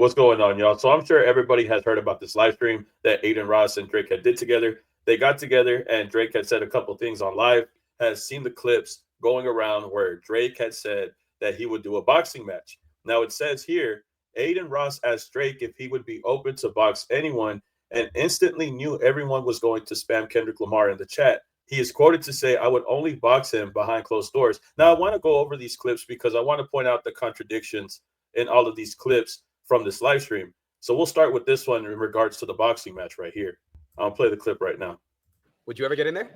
What's going on, y'all? So I'm sure everybody has heard about this live stream that Aiden Ross and Drake had did together. They got together and Drake had said a couple things on live, has seen the clips going around where Drake had said that he would do a boxing match. Now it says here, Aiden Ross asked Drake if he would be open to box anyone and instantly knew everyone was going to spam Kendrick Lamar in the chat. He is quoted to say, I would only box him behind closed doors. Now I want to go over these clips because I want to point out the contradictions in all of these clips from this live stream. So we'll start with this one in regards to the boxing match right here. I'll play the clip right now. Would you ever get in there?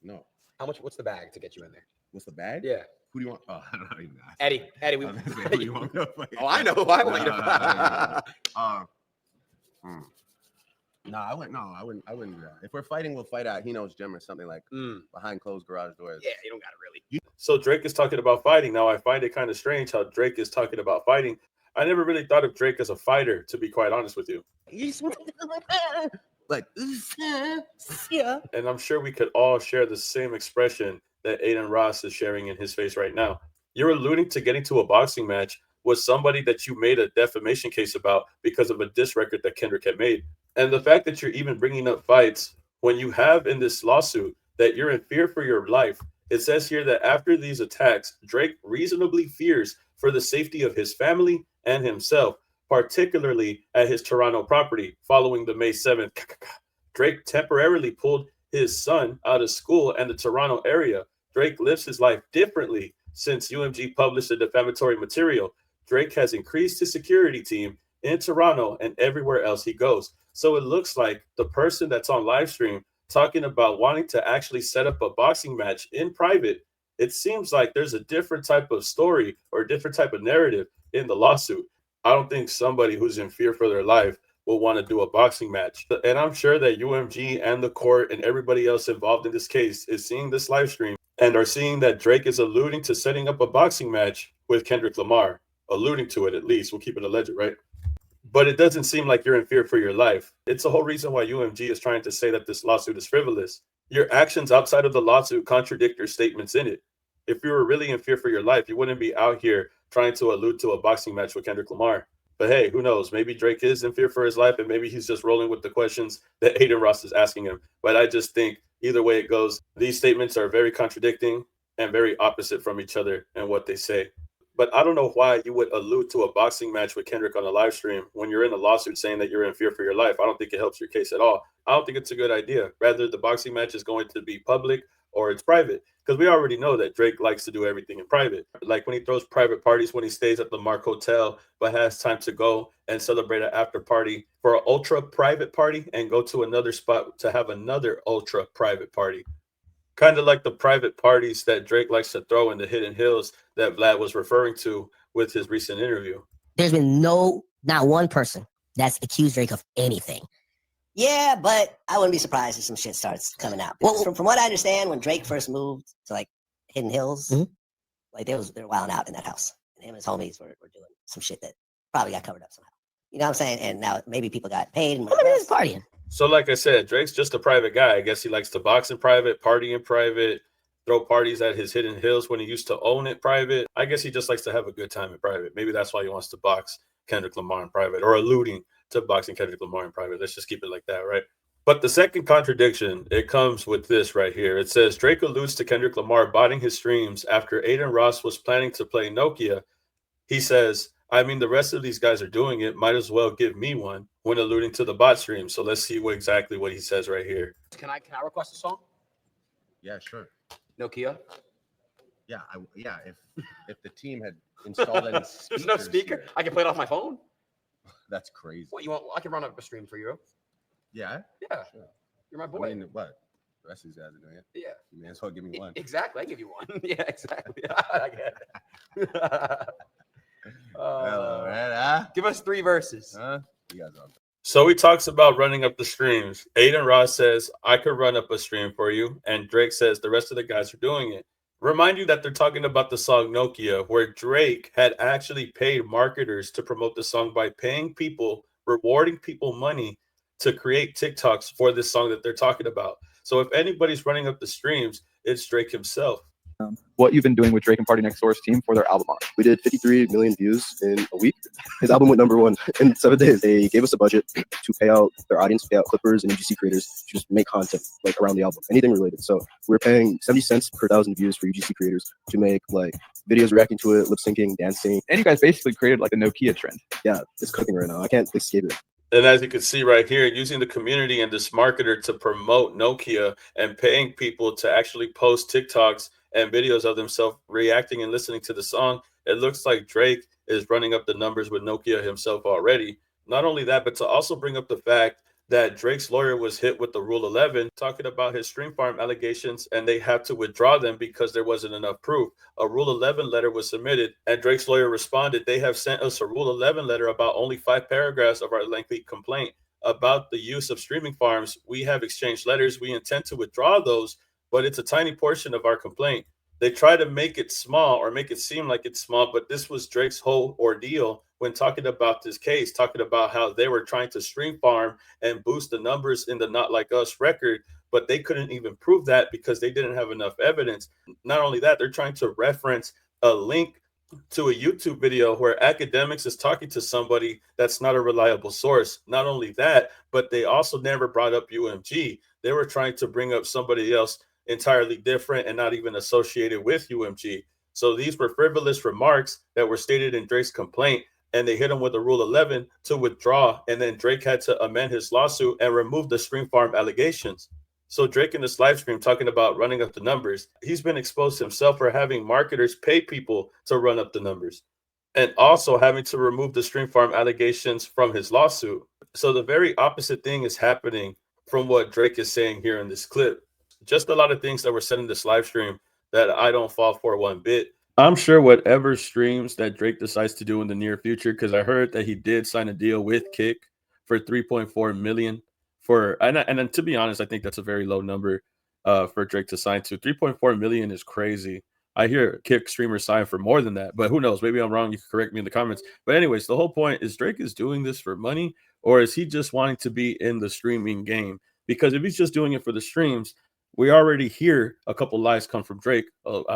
No. How much? What's the bag to get you in there? What's the bag? Yeah. Who do you want? Oh, I don't even know. Eddie, we. Who do you want to fight? Oh, I know. I want you to. No, I wouldn't do that. If we're fighting, we'll fight at Hino's gym or something like behind closed garage doors. Yeah, you don't got to really. So Drake is talking about fighting. Now I find it kind of strange how Drake is talking about fighting. I never really thought of Drake as a fighter, to be quite honest with you. Like, yeah. And I'm sure we could all share the same expression that Aiden Ross is sharing in his face right now. You're alluding to getting to a boxing match with somebody that you made a defamation case about because of a diss record that Kendrick had made. And the fact that you're even bringing up fights when you have in this lawsuit that you're in fear for your life. It says here that after these attacks, Drake reasonably fears for the safety of his family and himself, particularly at his Toronto property. Following the May 7th, Drake temporarily pulled his son out of school and the Toronto area. Drake lives his life differently since UMG published the defamatory material. Drake has increased his security team in Toronto and everywhere else he goes. So it looks like the person that's on live stream talking about wanting to actually set up a boxing match in private, it seems like there's a different type of story or a different type of narrative in the lawsuit. I don't think somebody who's in fear for their life will want to do a boxing match. And I'm sure that UMG and the court and everybody else involved in this case is seeing this live stream and are seeing that Drake is alluding to setting up a boxing match with Kendrick Lamar, alluding to it at least. We'll keep it alleged, right? But it doesn't seem like you're in fear for your life. It's the whole reason why UMG is trying to say that this lawsuit is frivolous. Your actions outside of the lawsuit contradict your statements in it. If you were really in fear for your life, you wouldn't be out here trying to allude to a boxing match with Kendrick Lamar. But hey, who knows? Maybe Drake is in fear for his life, and maybe he's just rolling with the questions that Aiden Ross is asking him. But I just think either way it goes, these statements are very contradicting and very opposite from each other and what they say. But I don't know why you would allude to a boxing match with Kendrick on a live stream when you're in a lawsuit saying that you're in fear for your life. I don't think it helps your case at all. I don't think it's a good idea. Rather, the boxing match is going to be public or it's private, because we already know that Drake likes to do everything in private. Like when he throws private parties, when he stays at the Mark Hotel, but has time to go and celebrate an after party for an ultra private party and go to another spot to have another ultra private party. Kind of like the private parties that Drake likes to throw in the Hidden Hills that Vlad was referring to with his recent interview. There's been not one person that's accused Drake of anything. Yeah, but I wouldn't be surprised if some shit starts coming out. Well, from what I understand, when Drake first moved to like Hidden Hills, like they were wilding out in that house. And him and his homies were doing some shit that probably got covered up somehow. You know what I'm saying? And now maybe people got paid. And he's partying. So like I said, Drake's just a private guy. I guess he likes to box in private, party in private, throw parties at his Hidden Hills when he used to own it private. I guess he just likes to have a good time in private. Maybe that's why he wants to box Kendrick Lamar in private, or alluding to boxing Kendrick Lamar in private. Let's just keep it like that, right? But the second contradiction, it comes with this right here. It says Drake alludes to Kendrick Lamar botting his streams after Aiden Ross was planning to play Nokia. He says, I mean, the rest of these guys are doing it. Might as well give me one, when alluding to the bot stream. So let's see exactly what he says right here. Can I request a song? Yeah, sure. Nokia? Yeah, if the team had installed any speakers. There's no speaker? Here. I can play it off my phone? That's crazy. What you want? I can run up a stream for you. Yeah? Yeah. Sure. You're my boy. I mean, what? The rest of these guys are doing it. Yeah. You may as well give me one. Exactly. I give you one. Yeah, exactly. I get it. Hello, right? Give us 3 verses. You guys are. So he talks about running up the streams. Aiden Ross says, I could run up a stream for you. And Drake says the rest of the guys are doing it. Remind you that they're talking about the song Nokia, where Drake had actually paid marketers to promote the song by paying people, rewarding people money to create TikToks for this song that they're talking about. So if anybody's running up the streams, it's Drake himself. what you've been doing with Drake and Party Next Door's team for their album launch. We did 53 million views in a week. His album went #1 in 7 days. They gave us a budget to pay out their audience, pay out clippers and UGC creators to just make content like around the album, anything related. So we're paying 70 cents per 1,000 views for UGC creators to make like videos reacting to it, lip syncing, dancing. And you guys basically created like a Nokia trend. Yeah, it's cooking right now. I can't escape it. And as you can see right here, using the community and this marketer to promote Nokia and paying people to actually post TikToks and videos of themselves reacting and listening to the song, it looks like Drake is running up the numbers with Nokia himself already. Not only that, but to also bring up the fact that Drake's lawyer was hit with the Rule 11, talking about his stream farm allegations, and they had to withdraw them because there wasn't enough proof. A Rule 11 letter was submitted, and Drake's lawyer responded, "They have sent us a Rule 11 letter about only 5 paragraphs of our lengthy complaint about the use of streaming farms. We have exchanged letters. We intend to withdraw those, but it's a tiny portion of our complaint." They try to make it small or make it seem like it's small, but this was Drake's whole ordeal when talking about this case, talking about how they were trying to stream farm and boost the numbers in the Not Like Us record, but they couldn't even prove that because they didn't have enough evidence. Not only that, they're trying to reference a link to a YouTube video where academics is talking to somebody that's not a reliable source. Not only that, but they also never brought up UMG. They were trying to bring up somebody else entirely different and not even associated with UMG. So these were frivolous remarks that were stated in Drake's complaint, and they hit him with a Rule 11 to withdraw. And then Drake had to amend his lawsuit and remove the stream farm allegations. So Drake in this live stream talking about running up the numbers, he's been exposed himself for having marketers pay people to run up the numbers and also having to remove the stream farm allegations from his lawsuit. So the very opposite thing is happening from what Drake is saying here in this clip. Just a lot of things that were said in this live stream that I don't fall for one bit. I'm sure whatever streams that Drake decides to do in the near future, because I heard that he did sign a deal with Kick for 3.4 million for, and to be honest, I think that's a very low number for Drake to sign to. 3.4 million is crazy. I hear Kick streamers sign for more than that, but who knows? Maybe I'm wrong. You can correct me in the comments. But anyways, the whole point is Drake is doing this for money, or is he just wanting to be in the streaming game? Because if he's just doing it for the streams, we already hear a couple lies come from Drake,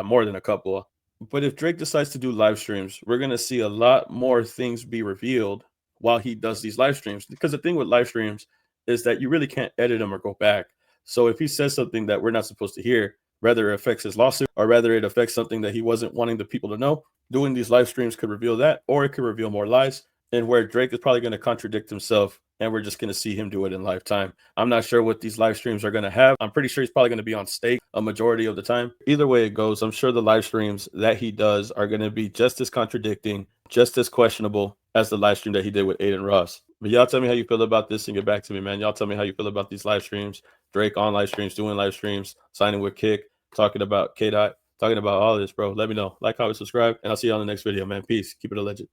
more than a couple. But if Drake decides to do live streams, we're going to see a lot more things be revealed while he does these live streams. Because the thing with live streams is that you really can't edit them or go back. So if he says something that we're not supposed to hear, whether it affects his lawsuit or whether it affects something that he wasn't wanting the people to know, doing these live streams could reveal that, or it could reveal more lies. And where Drake is probably going to contradict himself, and we're just going to see him do it in lifetime. I'm not sure what these live streams are going to have. I'm pretty sure he's probably going to be on stake a majority of the time. Either way it goes, I'm sure the live streams that he does are going to be just as contradicting, just as questionable as the live stream that he did with Aiden Ross. But y'all tell me how you feel about this and get back to me, man. Y'all tell me how you feel about these live streams. Drake on live streams, doing live streams, signing with Kick, talking about K-Dot, talking about all this, bro. Let me know. Like, comment, subscribe, and I'll see you on the next video, man. Peace. Keep it a legend.